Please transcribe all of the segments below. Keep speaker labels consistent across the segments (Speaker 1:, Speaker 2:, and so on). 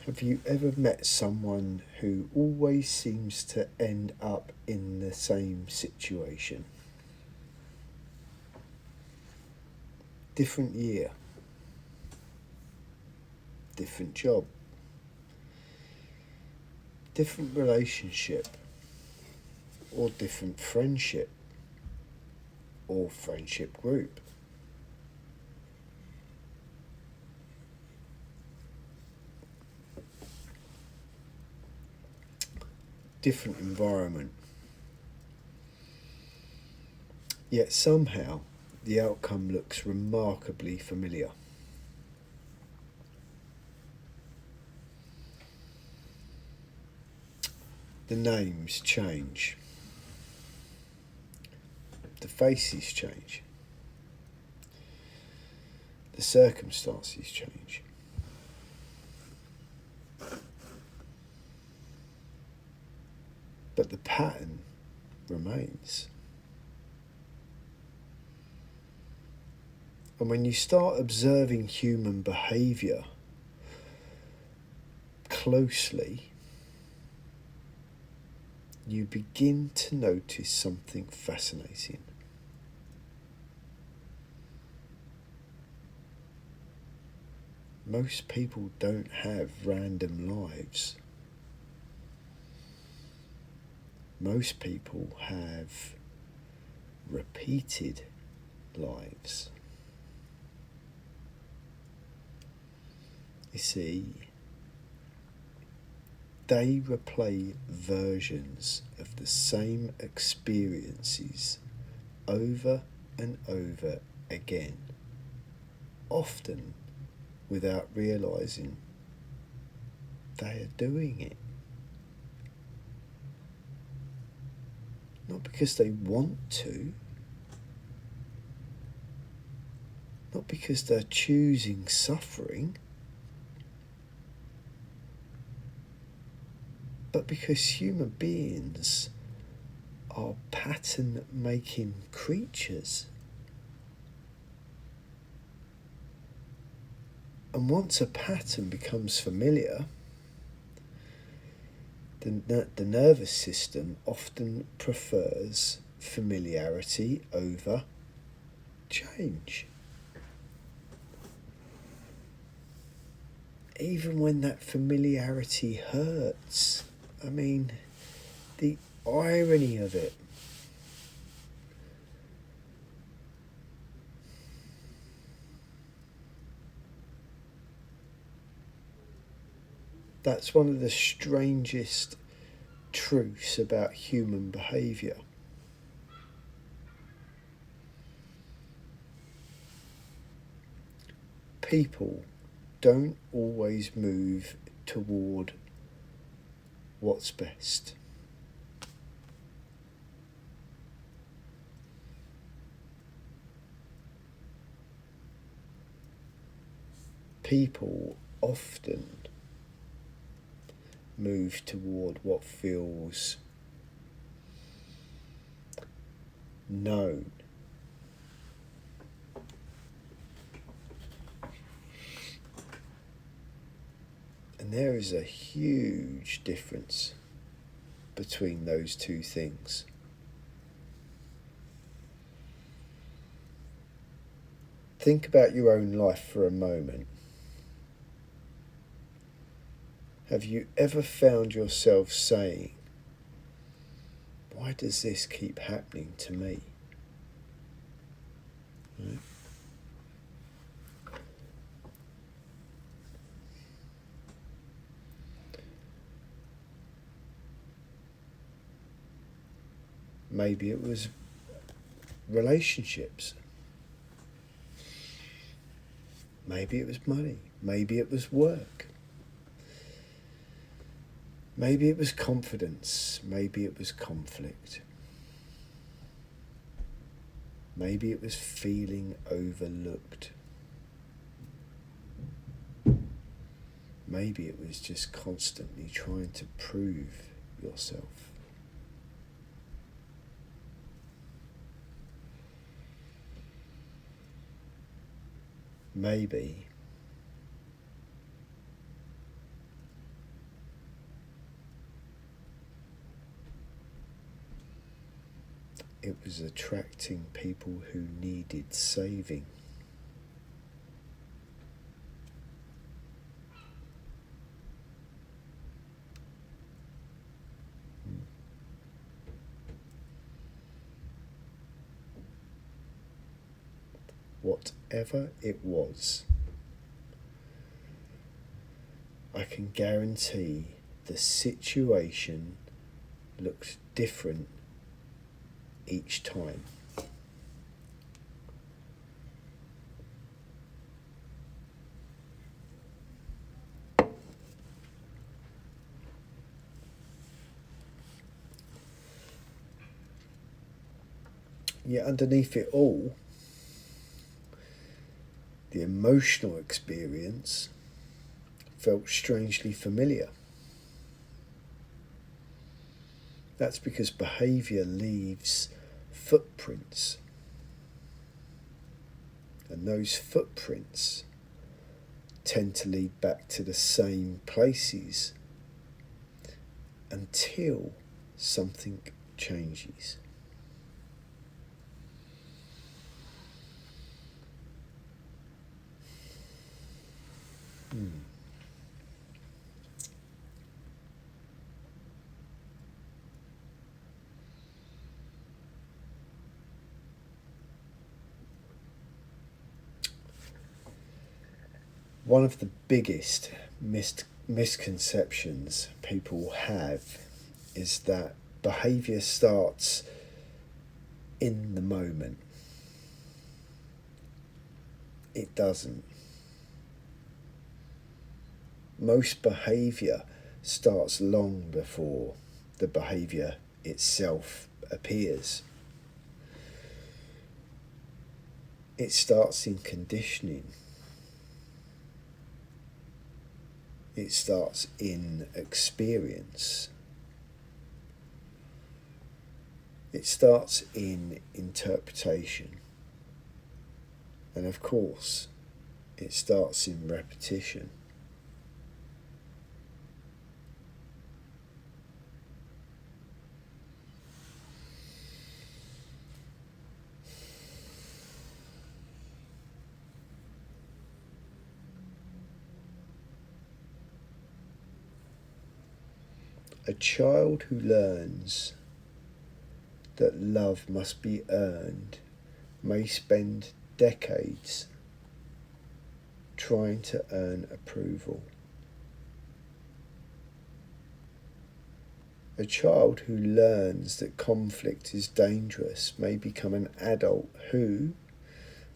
Speaker 1: Have you ever met someone who always seems to end up in the same situation? Different year, different job, different relationship, or different friendship, or friendship group. Different environment. Yet somehow the outcome looks remarkably familiar. The names change. The faces change. The circumstances change. But the pattern remains. And when you start observing human behaviour closely, you begin to notice something fascinating. Most people don't have random lives. Most people have repeated lives. You see, they replay versions of the same experiences over and over again, often without realizing they are doing it. Not because they want to, not because they're choosing suffering, but because human beings are pattern-making creatures. And once a pattern becomes familiar, the nervous system often prefers familiarity over change. Even when that familiarity hurts. I mean, the irony of it. That's one of the strangest truths about human behaviour. People don't always move toward what's best. People often move toward what feels known. And there is a huge difference between those two things. Think about your own life for a moment. Have you ever found yourself saying, why does this keep happening to me? Right? Maybe it was relationships. Maybe it was money. Maybe it was work. Maybe it was confidence. Maybe it was conflict. Maybe it was feeling overlooked. Maybe it was just constantly trying to prove yourself. Maybe it was attracting people who needed saving. Whatever it was, I can guarantee the situation looked different each time. Yet underneath it all, the emotional experience felt strangely familiar. That's because behaviour leaves footprints. And those footprints tend to lead back to the same places until something changes. One of the biggest misconceptions people have is that behaviour starts in the moment. It doesn't. Most behaviour starts long before the behaviour itself appears. It starts in conditioning. It starts in experience. It starts in interpretation. And of course, it starts in repetition. A child who learns that love must be earned may spend decades trying to earn approval. A child who learns that conflict is dangerous may become an adult who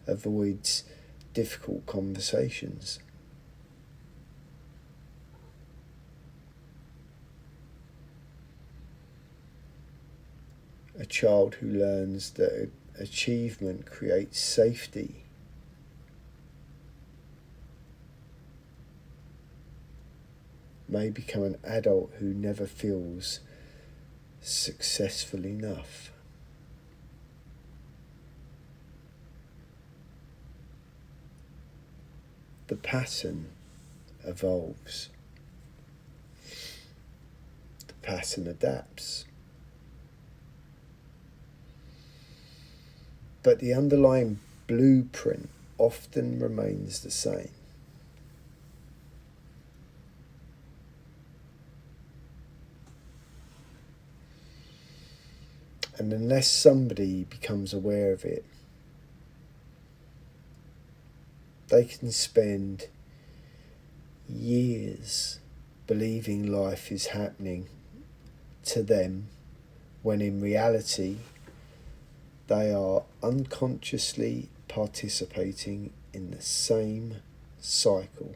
Speaker 1: avoids difficult conversations. A child who learns that achievement creates safety may become an adult who never feels successful enough. The pattern evolves. The pattern adapts. But the underlying blueprint often remains the same. And unless somebody becomes aware of it, they can spend years believing life is happening to them when in reality they are unconsciously participating in the same cycle.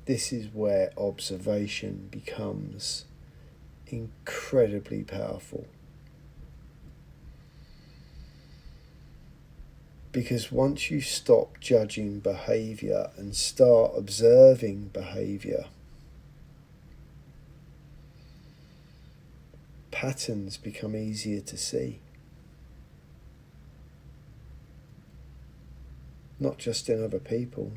Speaker 1: This is where observation becomes incredibly powerful. Because once you stop judging behaviour and start observing behaviour, patterns become easier to see. not just in other people,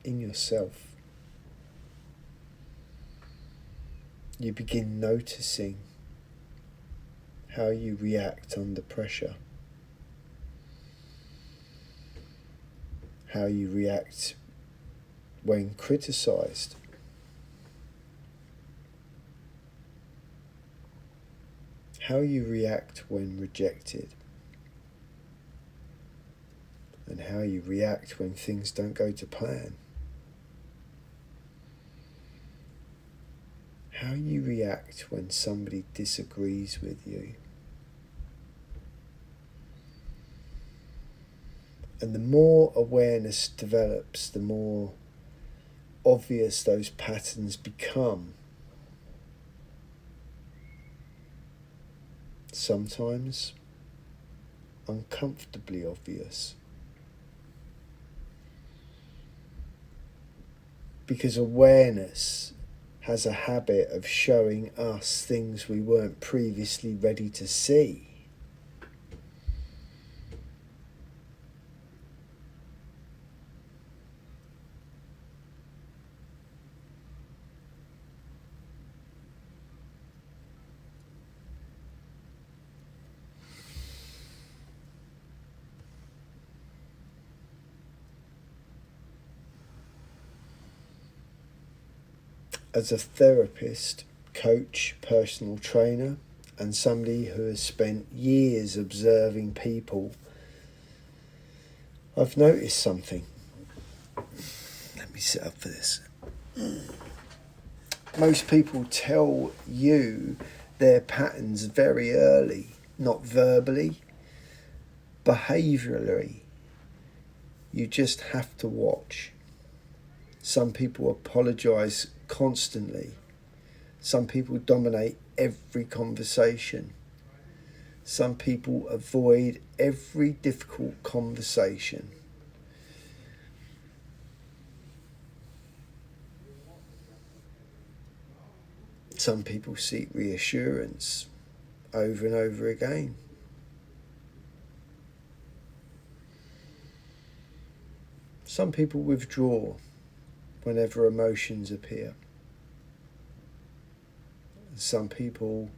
Speaker 1: in yourself. You begin noticing how you react under pressure, how you react when criticised, how you react when rejected, and how you react when things don't go to plan. How you react when somebody disagrees with you. And the more awareness develops, the more obvious those patterns become. Sometimes uncomfortably obvious. Because awareness has a habit of showing us things we weren't previously ready to see. As a therapist, coach, personal trainer, and somebody who has spent years observing people, I've noticed something. Let me sit up for this. Most people tell you their patterns very early, not verbally, behaviourally. You just have to watch. Some people apologise constantly. Some people dominate every conversation. Some people avoid every difficult conversation. Some people seek reassurance over and over again. Some people withdraw whenever emotions appear. Some people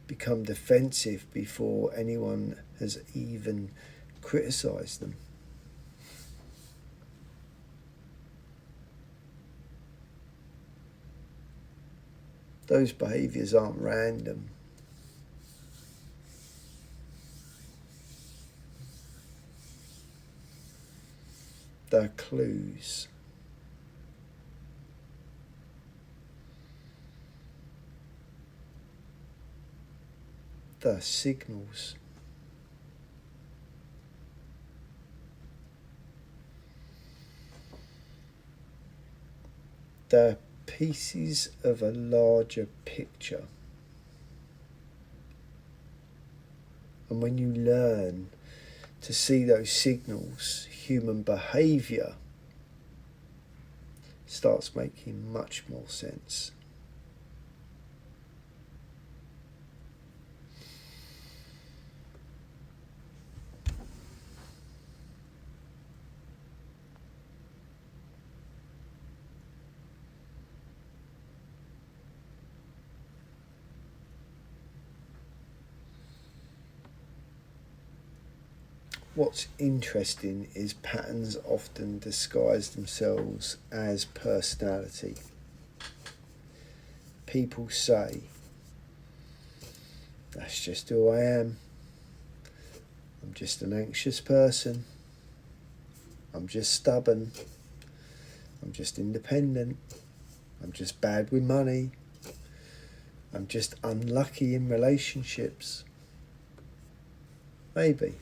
Speaker 1: become defensive before anyone has even criticised them. Those behaviours aren't random. They're clues. They're signals. They're pieces of a larger picture. And when you learn to see those signals, human behaviour starts making much more sense. What's interesting is patterns often disguise themselves as personality. People say, that's just who I am. I'm just an anxious person. I'm just stubborn. I'm just independent. I'm just bad with money. I'm just unlucky in relationships. Maybe.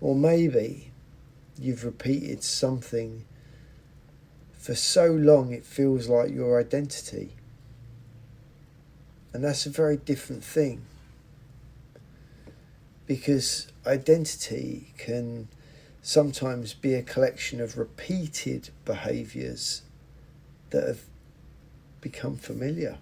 Speaker 1: Or maybe you've repeated something for so long it feels like your identity. And that's a very different thing. Because identity can sometimes be a collection of repeated behaviours that have become familiar.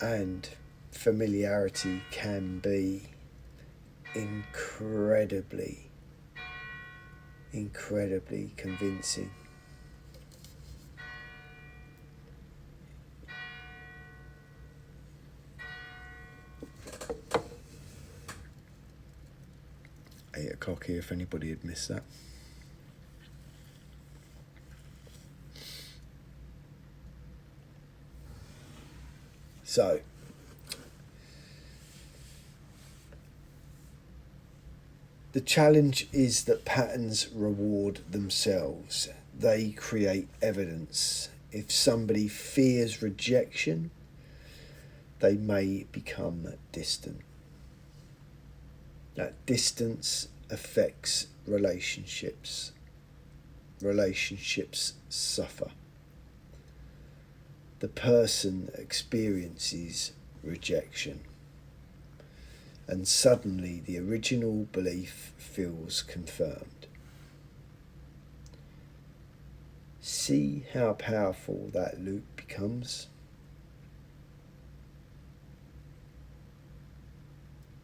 Speaker 1: And familiarity can be incredibly convincing. £8 here if anybody had missed that. So, the challenge is that patterns reward themselves. They create evidence. If somebody fears rejection, they may become distant. That distance affects relationships. Relationships suffer. The person experiences rejection, and suddenly the original belief feels confirmed. See how powerful that loop becomes?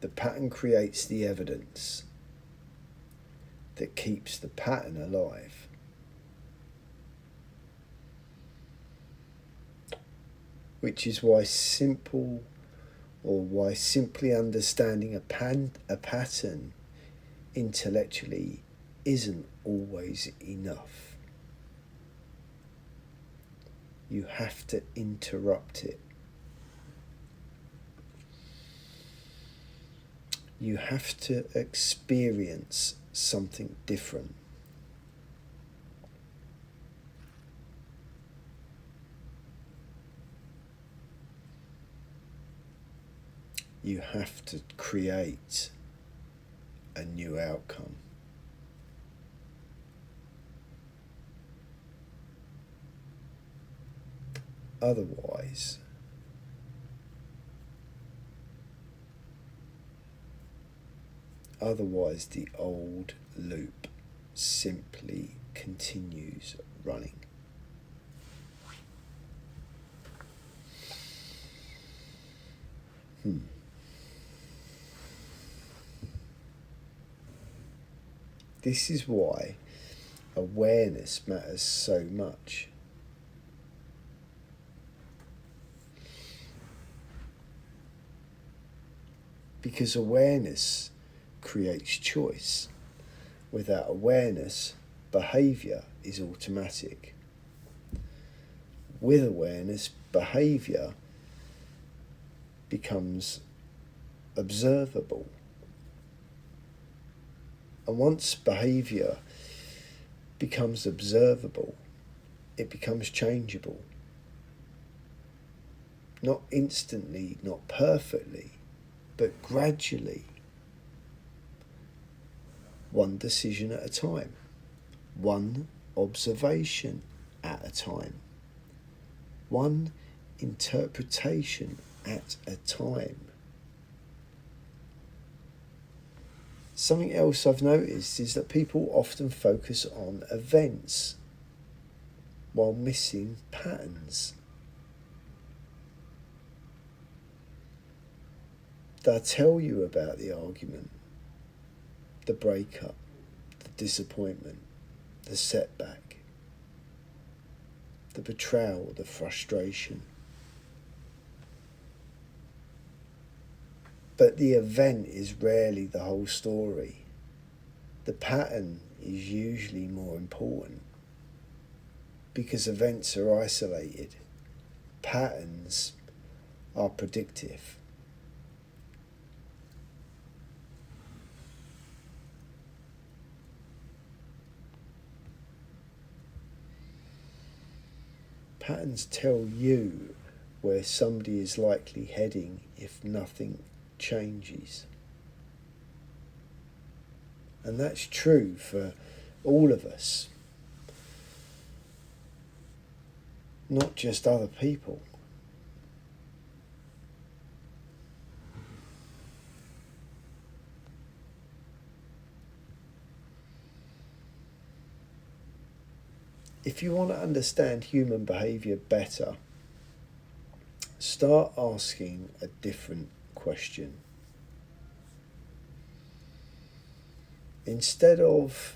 Speaker 1: The pattern creates the evidence that keeps the pattern alive. Which is why simply understanding a pattern intellectually isn't always enough. You have to interrupt it. You have to experience something different. You have to create a new outcome. Otherwise, the old loop simply continues running. This is why awareness matters so much. Because awareness creates choice. Without awareness, behaviour is automatic. With awareness, behaviour becomes observable. And once behaviour becomes observable, it becomes changeable. Not instantly, not perfectly, but gradually. One decision at a time. One observation at a time. One interpretation at a time. Something else I've noticed is that people often focus on events while missing patterns. They'll tell you about the argument, the breakup, the disappointment, the setback, the betrayal, the frustration. But the event is rarely the whole story. The pattern is usually more important because events are isolated. Patterns are predictive. Patterns tell you where somebody is likely heading if nothing changes. And that's true for all of us, not just other people. If you want to understand human behaviour better, start asking a different question. Instead of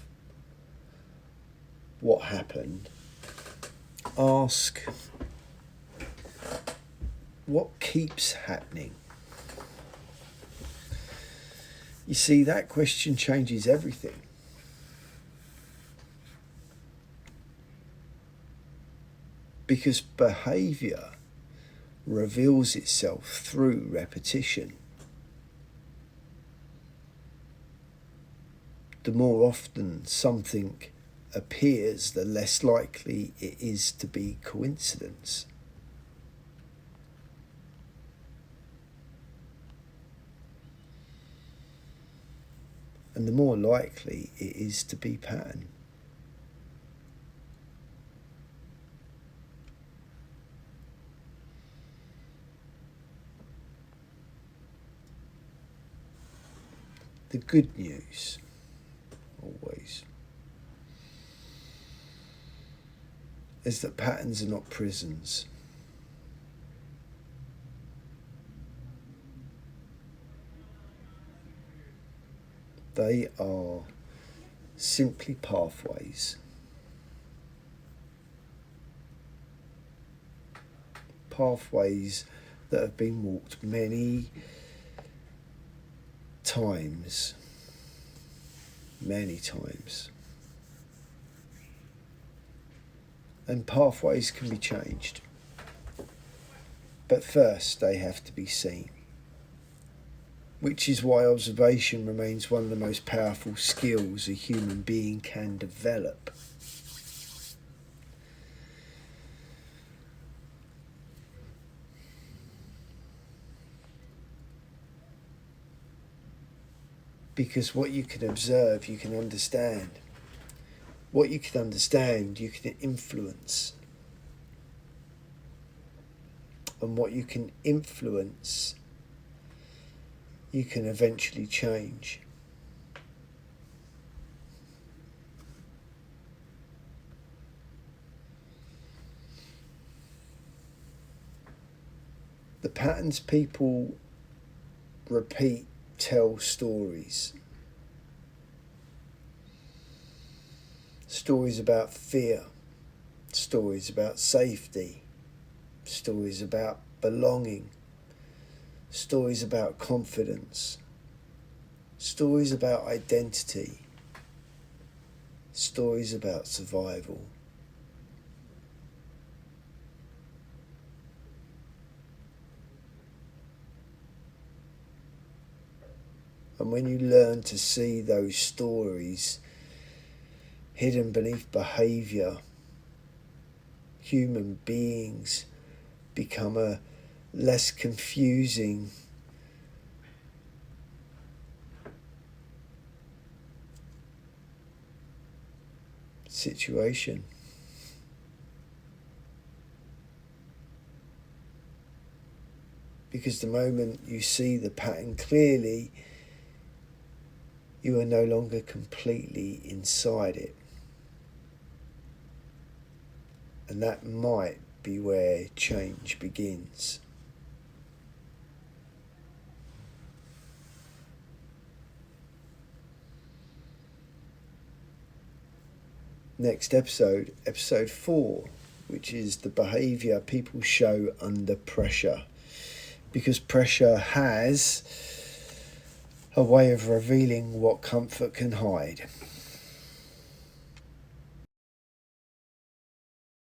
Speaker 1: what happened, ask what keeps happening. You see, that question changes everything. Because behaviour reveals itself through repetition. The more often something appears, the less likely it is to be coincidence. And the more likely it is to be pattern. The good news, always, is that patterns are not prisons. They are simply pathways. Pathways that have been walked many times. And pathways can be changed. But first they have to be seen. Which is why observation remains one of the most powerful skills a human being can develop. Because what you can observe, you can understand. What you can understand, you can influence. And what you can influence, you can eventually change. The patterns people repeat tell stories. Stories about fear, stories about safety, stories about belonging, stories about confidence, stories about identity, stories about survival. And when you learn to see those stories hidden beneath behaviour, human beings become a less confusing situation. Because the moment you see the pattern clearly, you are no longer completely inside it. And that might be where change begins. Next episode, episode 4, which is the behaviour people show under pressure. Because pressure has a way of revealing what comfort can hide.